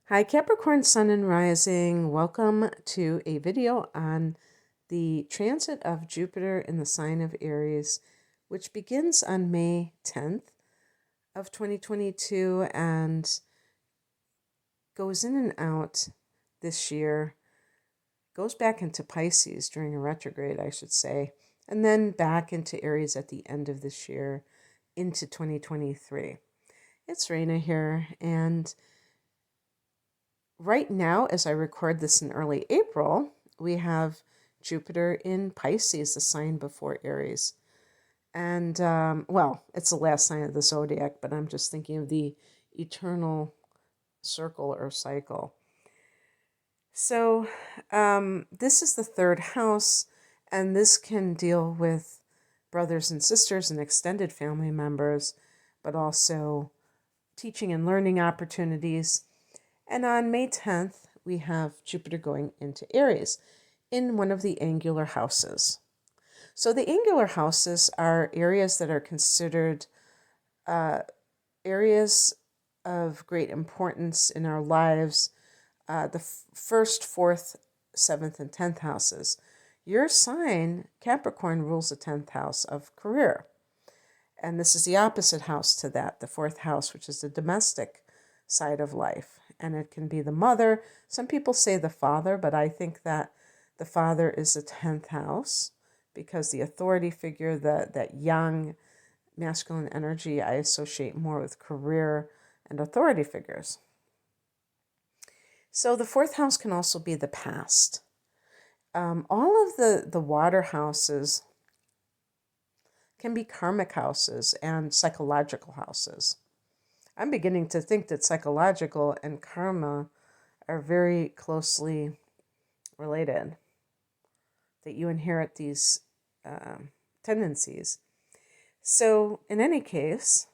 Hi Capricorn Sun and Rising. Welcome to a video on the transit of Jupiter in the sign of Aries, which begins on May 10th of 2022 and goes in and out this year, goes back into Pisces during a retrograde, I should say, and then back into Aries at the end of this year into 2023. It's Raina here, and right now, as I record this in early April, we have Jupiter in Pisces, the sign before Aries. And, well, it's the last sign of the zodiac, but I'm just thinking of the eternal circle or cycle. So, this is the third house, and this can deal with brothers and sisters and extended family members, but also teaching and learning opportunities. And on May 10th, we have Jupiter going into Aries in one of the angular houses. So the angular houses are areas that are considered areas of great importance in our lives. The first, fourth, seventh, and 10th houses. Your sign, Capricorn, rules the 10th house of career. And this is the opposite house to that, the fourth house, which is the domestic side of life. And it can be the mother. Some people say the father, but I think that the father is the 10th house because the authority figure, that young masculine energy, I associate more with career and authority figures. So the fourth house can also be the past. All of the water houses can be karmic houses and psychological houses. I'm beginning to think that psychological and karma are very closely related, that you inherit these tendencies. So, in any case,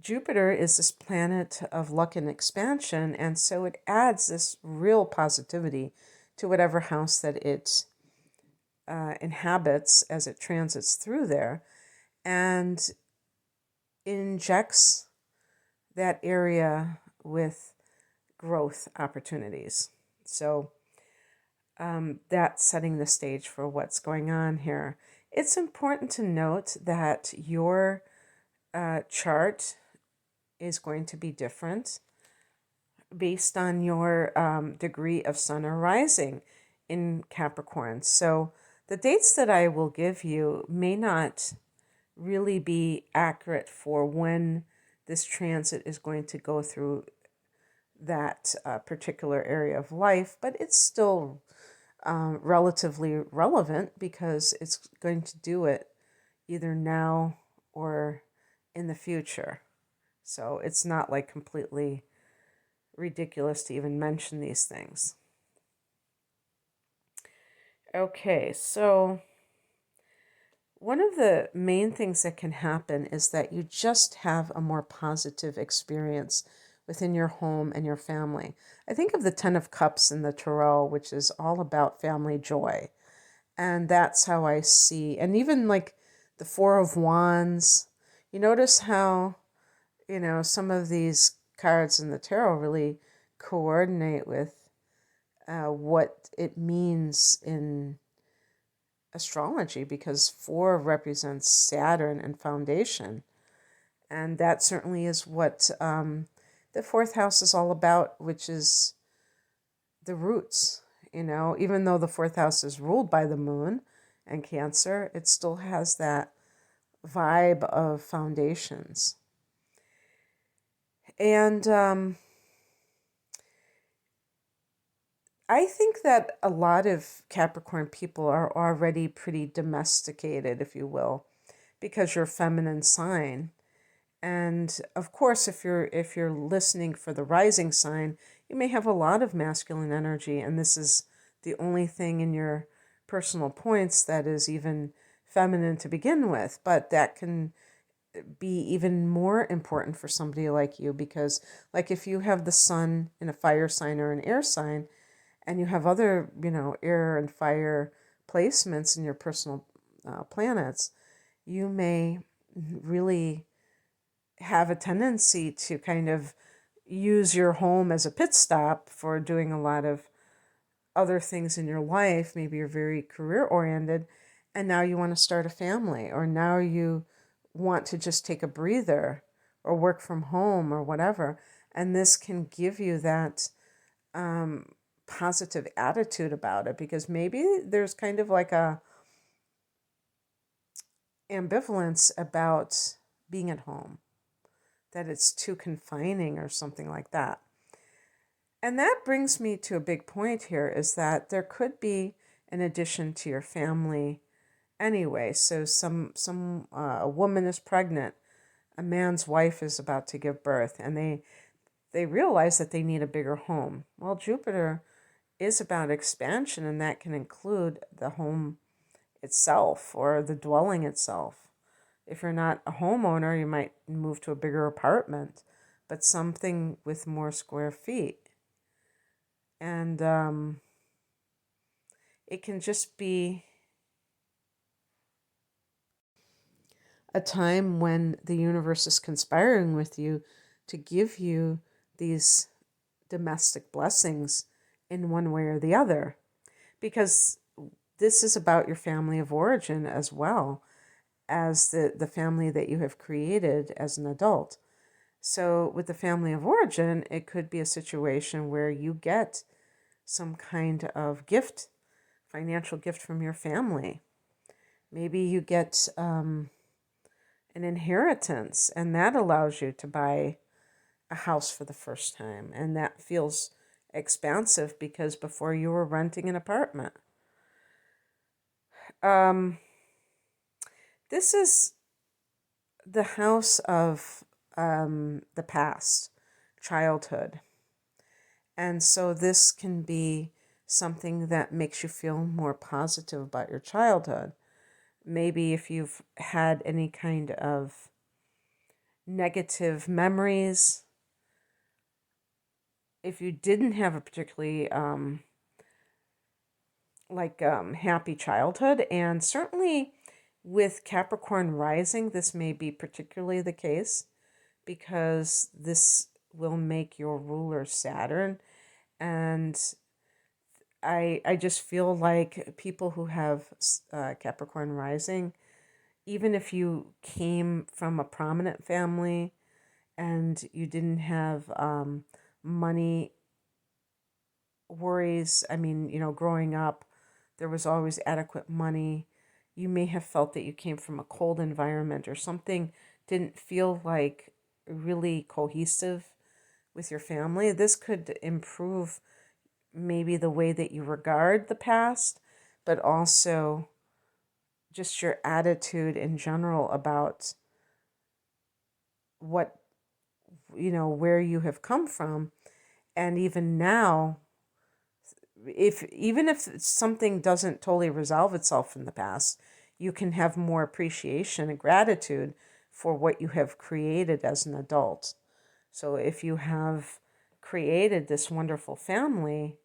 Jupiter is this planet of luck and expansion, and so it adds this real positivity to whatever house that it inhabits as it transits through there, and injects that area with growth opportunities. So that's setting the stage for what's going on here. It's important to note that your chart is going to be different based on your degree of sun or rising in Capricorn. So the dates that I will give you may not really be accurate for when this transit is going to go through that particular area of life, but it's still relatively relevant because it's going to do it either now or in the future. So it's not like completely ridiculous to even mention these things. Okay, so one of the main things that can happen is that you just have a more positive experience within your home and your family. I think of the Ten of Cups in the Tarot, which is all about family joy. And that's how I see, and even like the Four of Wands, you notice how, some of these cards in the tarot really coordinate with what it means in astrology, because 4 represents Saturn and foundation. And that certainly is what the fourth house is all about, which is the roots. Even though the fourth house is ruled by the moon and Cancer, it still has that vibe of foundations. And I think that a lot of Capricorn people are already pretty domesticated, if you will, because you're a feminine sign. And of course, if you're listening for the rising sign, you may have a lot of masculine energy, and this is the only thing in your personal points that is even feminine to begin with. But that can be even more important for somebody like you, because like if you have the sun in a fire sign or an air sign, and you have other, air and fire placements in your personal planets, you may really have a tendency to kind of, use your home as a pit stop for doing a lot of other things in your life. Maybe you're very career oriented and now you want to start a family, or now you want to just take a breather or work from home or whatever. And this can give you that positive attitude about it, because maybe there's kind of like a ambivalence about being at home, that it's too confining or something like that. And that brings me to a big point here, is that there could be an addition to your family anyway. So a woman is pregnant, a man's wife is about to give birth, and they realize that they need a bigger home. Well, Jupiter is about expansion, and that can include the home itself or the dwelling itself. If you're not a homeowner, you might move to a bigger apartment, but something with more square feet. And it can just be a time when the universe is conspiring with you to give you these domestic blessings in one way or the other. Because this is about your family of origin as well as the family that you have created as an adult. So with the family of origin, it could be a situation where you get some kind of gift, financial gift from your family. Maybe you get an inheritance, and that allows you to buy a house for the first time. And that feels expansive because before you were renting an apartment. This is the house of the past, childhood. And so this can be something that makes you feel more positive about your childhood. Maybe if you've had any kind of negative memories, if you didn't have a particularly happy childhood, and certainly with Capricorn rising, this may be particularly the case, because this will make your ruler Saturn. And I just feel like people who have Capricorn rising, even if you came from a prominent family and you didn't have money worries, I mean, growing up, there was always adequate money. You may have felt that you came from a cold environment, or something didn't feel like really cohesive with your family. This could improve maybe the way that you regard the past, but also just your attitude in general about what, where you have come from. And even now, even if something doesn't totally resolve itself in the past, you can have more appreciation and gratitude for what you have created as an adult. So if you have created this wonderful family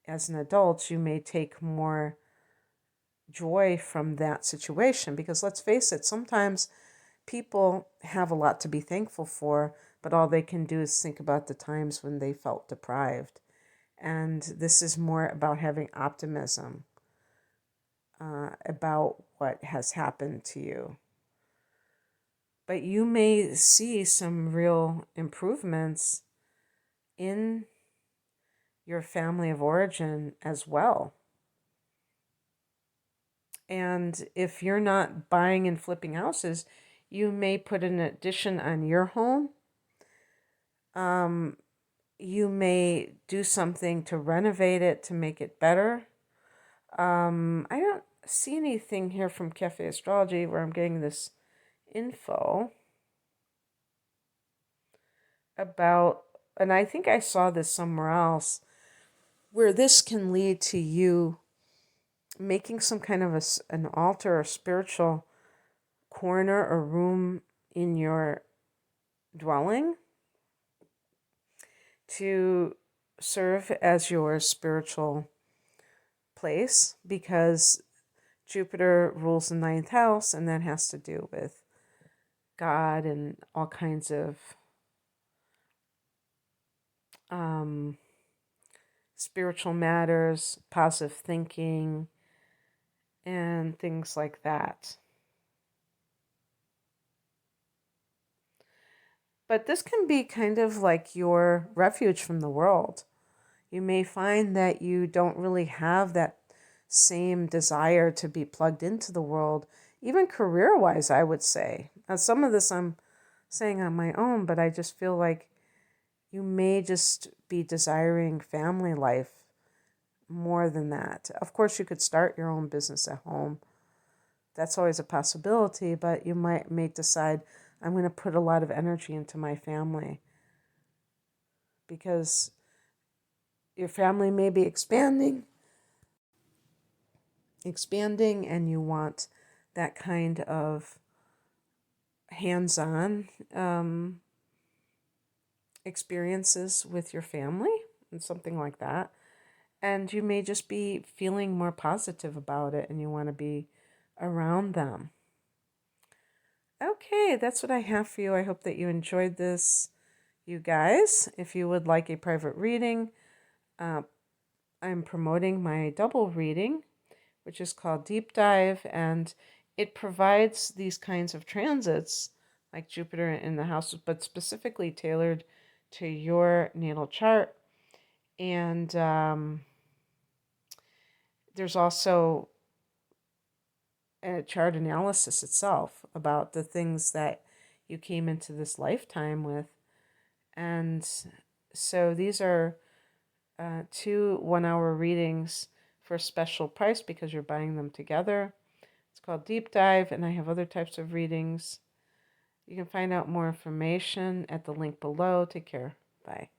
as an adult, you may take more joy from that situation, because let's face it, sometimes people have a lot to be thankful for, but all they can do is think about the times when they felt deprived. And this is more about having optimism about what has happened to you. But you may see some real improvements in your family of origin as well. And if you're not buying and flipping houses, you may put an addition on your home. You may do something to renovate it to make it better. I don't see anything here from Cafe Astrology where I'm getting this info about, and I think I saw this somewhere else, where this can lead to you making some kind of an altar or spiritual corner or room in your dwelling to serve as your spiritual place, because Jupiter rules the ninth house, and that has to do with God and all kinds of um, spiritual matters, positive thinking, and things like that. But this can be kind of like your refuge from the world. You may find that you don't really have that same desire to be plugged into the world, even career wise, I would say. Now, some of this I'm saying on my own, but I just feel like you may just be desiring family life more than that. Of course, you could start your own business at home. That's always a possibility, but you may decide, I'm going to put a lot of energy into my family because your family may be expanding and you want that kind of hands-on experiences with your family and something like that. And you may just be feeling more positive about it and you want to be around them. Okay, that's what I have for you. I hope that you enjoyed this, you guys. If you would like a private reading, I'm promoting my double reading, which is called Deep Dive, and it provides these kinds of transits like Jupiter in the house, but specifically tailored to your natal chart. And there's also a chart analysis itself about the things that you came into this lifetime with. And so these are 2 1-hour readings for a special price because you're buying them together. It's called Deep Dive, and I have other types of readings. You can find out more information at the link below. Take care. Bye.